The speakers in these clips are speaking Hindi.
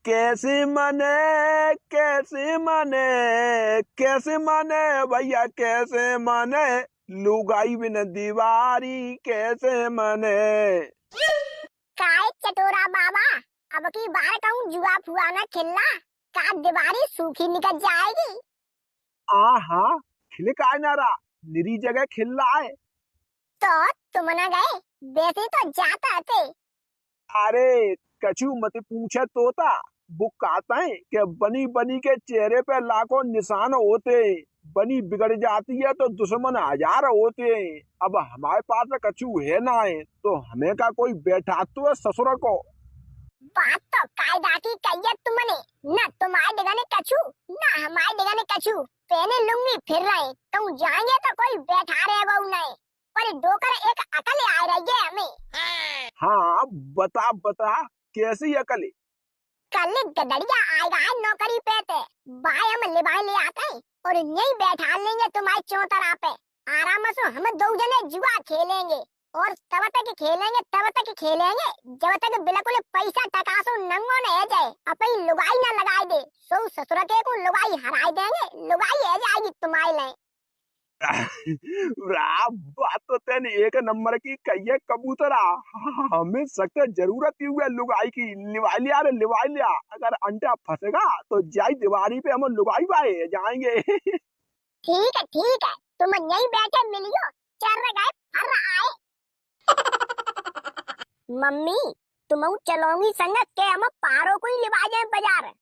कैसे मने कैसे मने कैसे मने भैया कैसे मने लुगाई बिन दीवारी कैसे मने। काय चटोरा बाबा, अब की बार कहूँ जुआ फुआ ना खेलना, का दीवारी सूखी निकल जाएगी। हाँ खिले का नारा निरी जगह खिल रहा है। तो तुम न गए, वैसे तो जाता थे। अरे कछु मत पूछे तोता, वो कहता है कि बनी बनी के चेहरे पे लाखों निशान होते, बनी बिगड़ जाती है तो दुश्मन हजार होते हैं। अब हमारे पास कछु है ना है तो हमें का कोई बैठा तो है ससुर को। बात तो कायदा की कही है तुमने, न तुम्हारे डिगाने कछू न हमारे डिगाने कछू। पहने लुंगी फिर रहे, तुम जाएंगे तो कोई बैठा रहे वो नहीं, पर डोकर एक अकल आ रही है हमें। हाँ बता बता कैसी अकल। कल गदड़िया आएगा है नौकरी पे थे, भाई हम लिबाई ले आते हैं और यही बैठा लेंगे तुम्हारे चौतरा पे। आराम से हम दो जने जुआ खेलेंगे और तब तक खेलेंगे जब तक बिल्कुल पैसा टका सो नंगो न है जाए, अपनी लुगाई ना लगाई दे। सो ससुर के को लुगाई हराई देंगे, लुगाई है जाएगी तुम्हारे लिए। बात तो तेन एक नंबर की कही है कबूतरा। हमें सख्त जरूरत ही हुई लुगाई की। लिवा लिया रे लिवा लिया, अगर अंडा फंसेगा तो जाई दीवारी पे हम लुगाई पाए जाएंगे। ठीक है तुम यहीं बैठे मिलियो, चल गए फर आए। मम्मी तुम चलोगी संगत के हम पारो को ही लिवा जाए बाजार।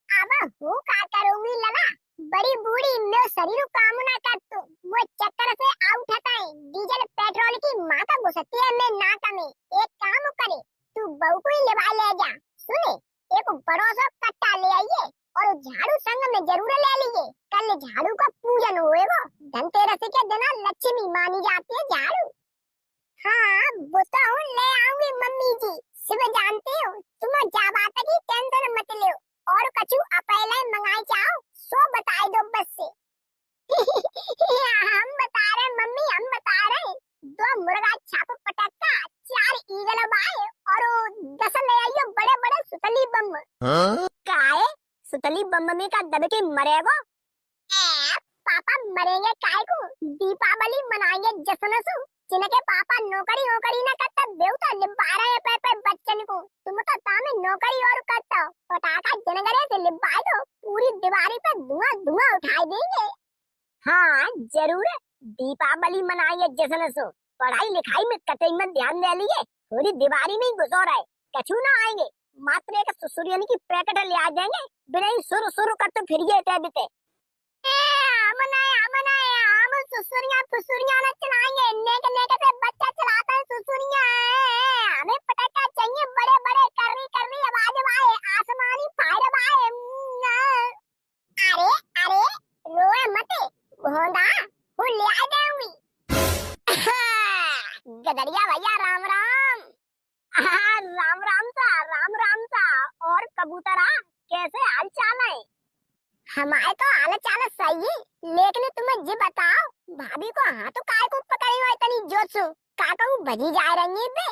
अब हूँ का करूंगी लला, बड़ी बूढ़ी मैं शरीर काम ना कर तू, वो चक्कर से आउट है। डीजल पेट्रोल की माता घुसती है मैं नाक में। एक काम करे, तू बहू को ही लिवा ले जा। सुने, एक बड़ो सा कट्टा ले आइए और झाड़ू संग में जरूर ले लीजिए। कल झाड़ू का पूजन होएगा, धनतेरस के दिन लक्ष्मी मानी जाती है झाड़ू। हाँ बताओ ले आऊंगी मम्मी जी, सिर्फ जानते हो तुम जा बात की टेंशन मत लो, और कछु अपैले मंगाई जाओ सो बताई दो बस से। हम बता रहे मम्मी, हम बता रहे, 2 मुर्गा छाप पटक्का, 4 ईगल बाय और 10 ले आइयो बड़े बड़े सुतली बम। काहे सुतली बम में का दब के मरेगो? पापा मरेंगे काहे को, दीपावली मनाएंगे जश्न से। जिनके पापा नौकरी न करता बेउता लिबा रहे पे बच्चन को, तुम तो तामे नौकरी और करता हो। पटाखा जनगरे से लिबाई दो, पूरी दीवारी पे धुआं उठाई देंगे। हाँ जरूर, दीपावली मनाएंगे जश्न से। पढ़ाई लिखाई में कतई में ध्यान दे लिए, पूरी दीवारी में ही घुसो रहे, कछु ना आएंगे। मात्र एक सुसुरियन की पैकेट ले आ जाएंगे, बिना ही सुर करते फिरिए देते। हम सुसुरियां न चलाएंगे, नेक से बच्चा चलाता है सुसुरियां। हमें पटाखा चाहिए बड़े बड़े करनी आवाज आए, आसमानी फायर आए। अरे रोए मत भोंदा, वो ले आ जाऊंगी। गदरिया भैया राम राम। राम सा। और कबूतरा कैसे हाल चाल है? हमारे तो हाल चाल सही है, लेकिन तुम्हें जी बताओ, भाभी को हाथ काय को पकड़ी हुई इतनी जोर से, काका वो भजी जा रही है।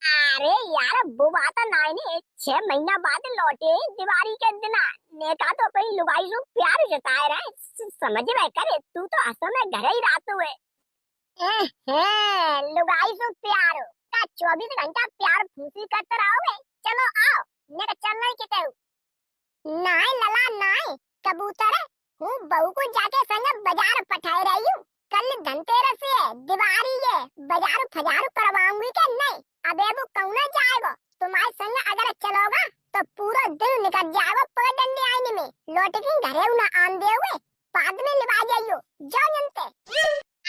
अरे यार वो बात नहीं ने, 6 महीना बाद लौटे दिवाली के दिन, नेका तो अपनी लुगाई से प्यार जताए रहे। समझ में करे, तू तो असल में घर ही रात हुए। लुगाई से प्यार का 24 घंटा प्यार फूसी करते रहोगे। चलो आओ, नेका चलना ही किते हो। नाई लला नाई कबूतर, हूँ बहू को जाके संग बाजार पठाई रही हूँ। कल धनतेरस है, दिवाली है, बाजार फजार करवाऊंगी क्या नहीं? अबे वो कौन जाएगा, तुम्हारे संग अगर चलोगा तो पूरा दिन निकल जाएगा पगडंडी आने में। लौट के घरे ना आन दे हुए, बाद में लिवा जाइयो, जाओ जनते।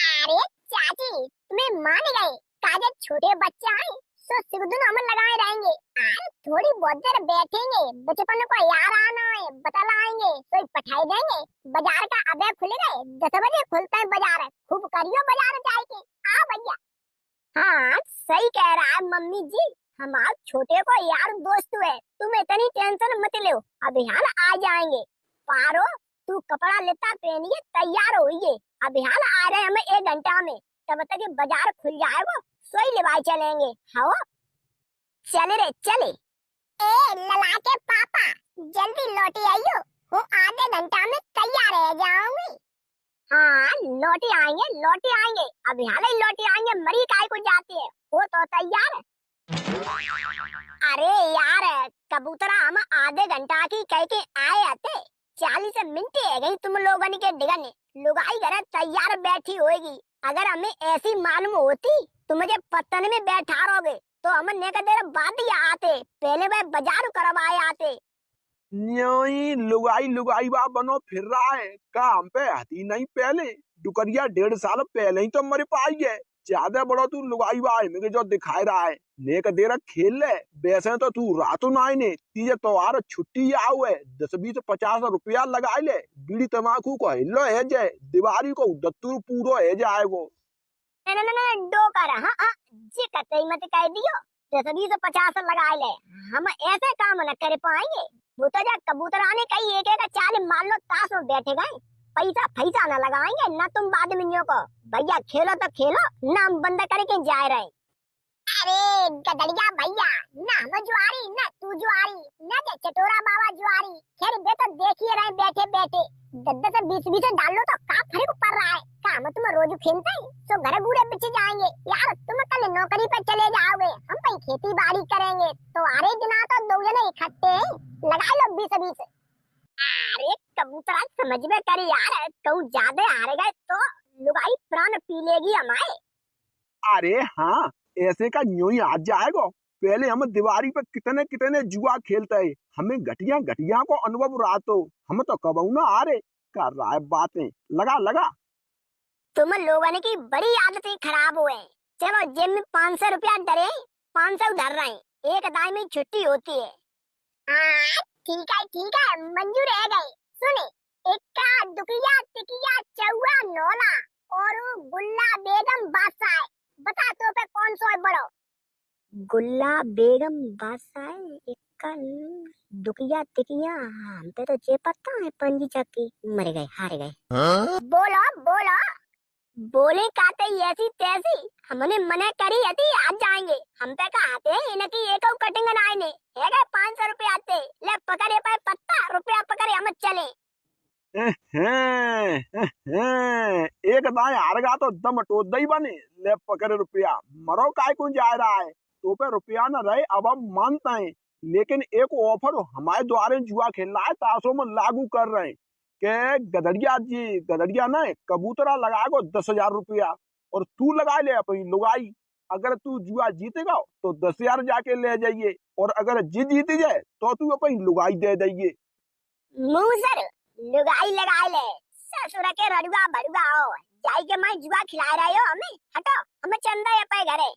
अरे चाची तुम्हें मान गए, काजे छोटे बच्चे आए तो सिगदुन हम लगाए रहेंगे। थोड़ी बहुत देर बैठेंगे, बचपन को यार आना है बतलाएंगे, तो पठाई देंगे। बाजार का अबे खुल गए, 10 बजे खुलता है बाजार, खूब करियो बाजार जाके। आ भैया। हाँ सही कह रहा है मम्मी जी, हमारे छोटे को यार दोस्त है, तुम इतनी टेंशन मत लो, अभी हाल आ जाएंगे। पारो तू कपड़ा लेता पहनिए तैयार होइए, अभी हाल आ रहे हमें 1 घंटा में, तब तक बाजार खुल जाएगा, सोई लेवाई चलेंगे। हाँ चले रे चले। ए लला के पापा लौटी आइयो, वो आधे घंटा में तैयार रह जाऊंगी। हाँ लौटी आएंगे, अब हाल ही लौटी आएंगे, मरी काय को जाती है, वो तो तैयार है। अरे यार कबूतरा हम आधे घंटा की कह के आए आते, 40 मिनट है गई तुम लोगों के डिगने, लुगाई घर तैयार बैठी होगी। अगर हमें ऐसी मालूम होती तो मुझे पत्तन में बैठा रहोगे तो हम ने का देर बाद ही आते, पहले वह बाजार करवाए आते। न्योई लुगाई बा बनो फिर रहा है, काम पे आती नहीं पहले, डुकरिया 1.5 साल पहले ही तो मरे पाई है, ज्यादा बड़ो तू लुगाई बा है मुझे जो दिखाई रहा है, ने का देर खेल ले, वैसे तो तू रातों ना ने तीजे त्योहार छुट्टी आओ है, 10-20-50 रुपया लगाई ले, बीड़ी तमाकू को हिलो है जाए, दिवाली को दत्तू पूरो है जाएगो। ना डो कर, हाँ जी कतई मत कह दियो, 10-20-50 लगा ले, हम ऐसे काम न कर पाएंगे। वो तो जा कबूतर आने कहीं एक एक 40 मान लो ताश में बैठे गए, पैसा न लगाएंगे ना तुम बाद में को, भैया खेलो तो खेलो, नाम बंद करके जा रहे। अरे गदड़िया भैया, ना हम जुआरी ना तू जुआरी ना के चटोरा बाबा जुआरी, खैर बे तो देखिए रहे बैठे बैठे, 10-20 डाल लो तो का फर्क पड़ रहा है, काम तुम रोज खेलते हैं तो घर बूढ़े पीछे जाएंगे यार, तुम कल नौकरी पे चले जाओगे, हम पे खेती बाड़ी करेंगे, तो आरे दिन तो 2 जने इकट्ठे लगा लो 20-20। अरे कबूतरा समझ में कर यार, कहूँ ज्यादा हारे गए तो लुगाई प्राण पी लेगी हमारे। अरे हाँ ऐसे का यूं ही आ जाएगा, पहले हम दिवाली पे कितने कितने जुआ खेलते हैं, हमें घटिया को अनुभव रहा, तो हम तो कब ना आ रहे कर रहा है बातें, लगा तुम लोगों की बड़ी आदतें खराब हुए, चलो जिम में 500 रुपया डरे 500 धर रहे, एक दाई में छुट्टी होती है। हाँ ठीक है मंजूर है गई, सुने इक्का दुकिया टिकिया चौवा नोला और गुल्ला बेगम बादशाह, बता तो पे कौन सो है बड़ो। गुल्ला बेगम बादशाह, इक्का दुकिया टिकिया, हम पे तो जे पता है पंजी चक्की, मर गए हार गए। बोलो बोले काते ऐसी तैसी, हमने मने करी यदि आज जाएंगे, हम पे कहते हैं इनकी एक कटिंग नाई ने है गए 500 रुपया आते, ले पकड़े पे पत्ता रुपया पकड़े हम चले। एक दाएं हारगा तो दम टोद ही बने, ले पकड़े रुपया, मरो काय कौन जा रहा है, तो पे रुपया न रहे अब हम मानते हैं, लेकिन एक ऑफर हमारे द्वारे जुआ खेल रहा है ताशों में लागू कर रहे हैं के गदड़िया ना कबूतरा लगाएगो 10,000 रुपया और तू लगा ले अपनी लुगाई, अगर तू जुआ जीतेगा तो 10,000 जाके ले जाइए, और अगर जीत जाए तो तू अपनी लुगाई दे दइए। मूसर लुगाई लगा ले, ससुर के रड़ुआ बड़ुआ हो जाई के मैं जुआ खिला रहे हो हमें, हटो हम चंदा ये पे घरे।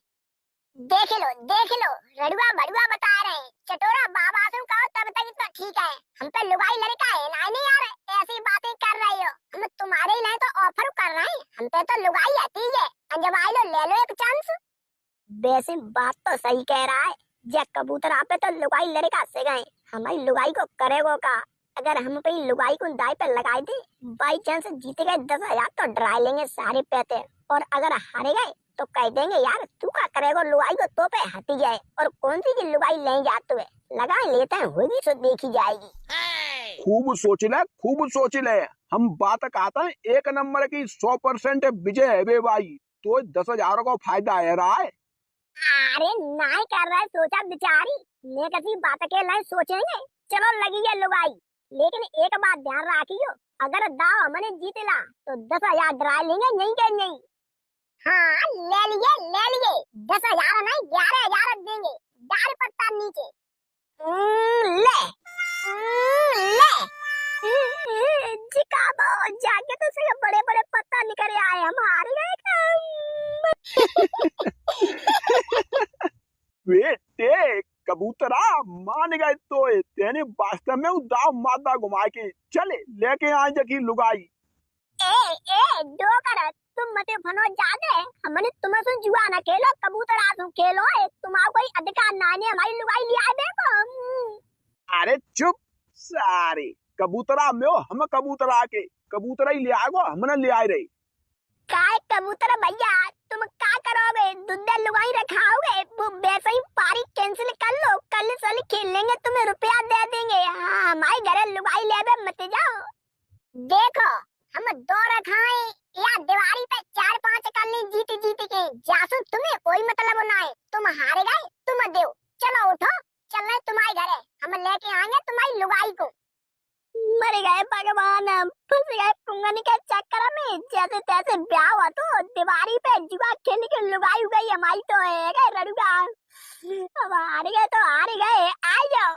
देख लो रड़ुआ बड़ुआ बता रहे हैं, चटोरा बाबा से कहो तब तक तो ठीक है, हम पे लुगाई लड़का है ना नहीं यार, ऐसी बातें कर रही हो, हम तुम्हारे लिए तो ऑफर कर रहे हैं, हम पे तो लुगाई आती है, अंजवाई लो ले लो एक चांस। वैसे बात तो सही कह रहा है, जे कबूतर आप पे तो लुगाई लड़का से गए, हमारी लुगाई को करेगो का, अगर हम पे लुगाई को दाई पे लगाए दे, बाई चांस जीत गए 10,000 तो डरा लेंगे सारे पैसे, और अगर हारे गए तो कह देंगे यार तू क्या करेगा लुगाई को, तो पे हटी जाए, और कौन सी की लुगाई ले जाते हुए लगा लेते हैं, होगी सो देखी जाएगी। खूब सोच ले, हम बात कहते हैं 1 नंबर की 100% विजय है बे भाई, तो 10,000 का फायदा है रहा है। अरे नहीं कर रहा है सोचा बिचारी, मैं किसी बात के लिए सोचेंगे, चलो लगी है लुगाई, लेकिन एक बात ध्यान रखियो, अगर दाव हमने जीतला तो 10,000 डरा लेंगे, नहीं के नहीं। हाँ ले लिए 10,000 नहीं 11,000 देंगे, डाल पत्ता नीचे। ले जिकाबो जाके तो से बड़े पत्ता निकल आए, हम हार गए। बेटे कबूतरा मान गए तो तेने वास्तव में दाव मादा घुमा के चले लेके आए जकी लुगाई। ए डोकर तुम मते फनो जादे, हमने तुम सुन जुआ ना खेलो, कबूतर आसु खेलो, तुम्हारा कोई अधिकार ना है हमारी लुगाई लिया देखो। अरे चुप सारे, कबूतरा में हो हम कबूतरा के, कबूतरा ही ले आगो हमने ले आए रही। काय कबूतर भैया तुम क्या करोगे, दूध लुगाई रखाओगे, वो वैसे ही पारी कैंसिल कर लो, कल खेल लेंगे, तुम्हें रुपया दे देंगे। हाँ हमारे घरे लुगाई लेबे मत जाओ। देखो हम दौड़ खाए या दीवारी पे 4-5 कॉलनी जीत जीत के जासू तुम्हें कोई मतलब ना है। तुम हार गए तुम दो। चलो उठो चल रहे तुम्हारे घरे हम लेके आएंगे तुम्हारी लुगाई को। मर गए भगवान फंस गए पुंगन के चक्कर में। जैसे तैसे ब्याह हुआ तो दीवारी पे जुआ खेलने की लुगाई गई हमारी तो है रड़ुगा। अब हार गए तो हार गए आ जाओ।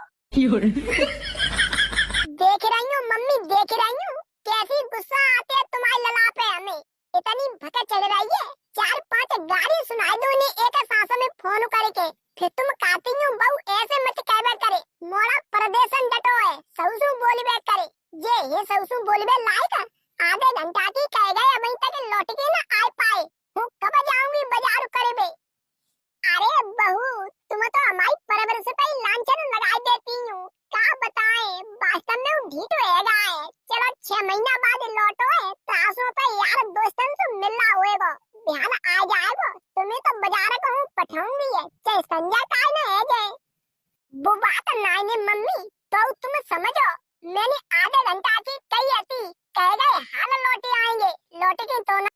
देख रही हूँ मम्मी देख रही हूँ कैसी गुस्सा आते है तुम्हारे लला पे। हमें इतनी भके चढ़ रही है 4-5 गाड़ी सुनाई दो उन्हें एक सांस में फोन करके। फिर तुम कहती हूँ बहू ऐसे मत कहबे करे मोड़ा परदेशन डटो है सऊसू बोलबे करे। ये सऊसू बोलबे लायक आधे घंटा की कह गए अभी तक लौट के ना आ पाए। हूँ कब जाऊंगी बाजार करे। अरे बहू तुम तो हमारी परवरिश पे ही लांछन लगा देती हूँ। क्या बताएं वास्तव में वो ढीठ होएगा है। चलो 6 महीना बाद लौटो है त्रासों पे यार दोस्तन से मिलना होएगा ध्यान आ जाएगा। तुम्हें तो बाजार कहूँ पठाऊंगी है चाहे संजय काय न है जाए। वो बात नाइने मम्मी तो तुम समझो मैंने आधे घंटा की कही थी कह गए हाल लौटे आएंगे लौटे के तो ना